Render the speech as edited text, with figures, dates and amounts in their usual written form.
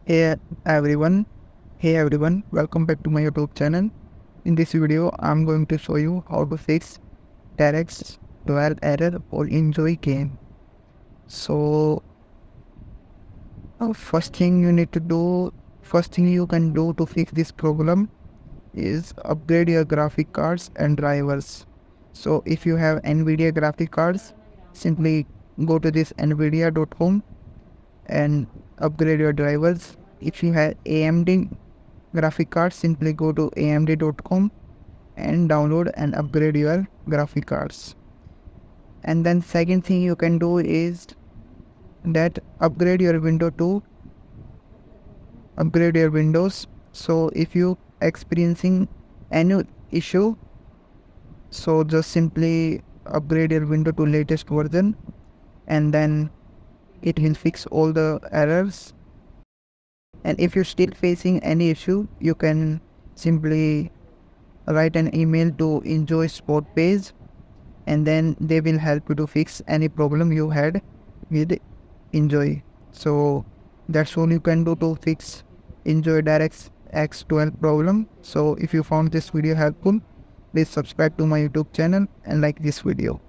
Hey everyone, welcome back to my YouTube channel. In this video, I'm going to show you how to fix DirectX 12 error for INZOI game. So, first thing you can do to fix this problem is upgrade your graphic cards and drivers. So, if you have NVIDIA graphic cards, simply go to this nvidia.com and upgrade your drivers. If you have AMD graphic card, simply go to amd.com and download and upgrade your graphic cards. And then second thing you can do is that upgrade your windows. So if you experiencing any issue, so just simply upgrade your window to latest version, and then it will fix all the errors. And if you're still facing any issue, you can simply write an email to INZOI support page, and then they will help you to fix any problem you had with INZOI. So that's all you can do to fix INZOI DirectX 12 problem. So if you found this video helpful, please subscribe to my YouTube channel and like this video.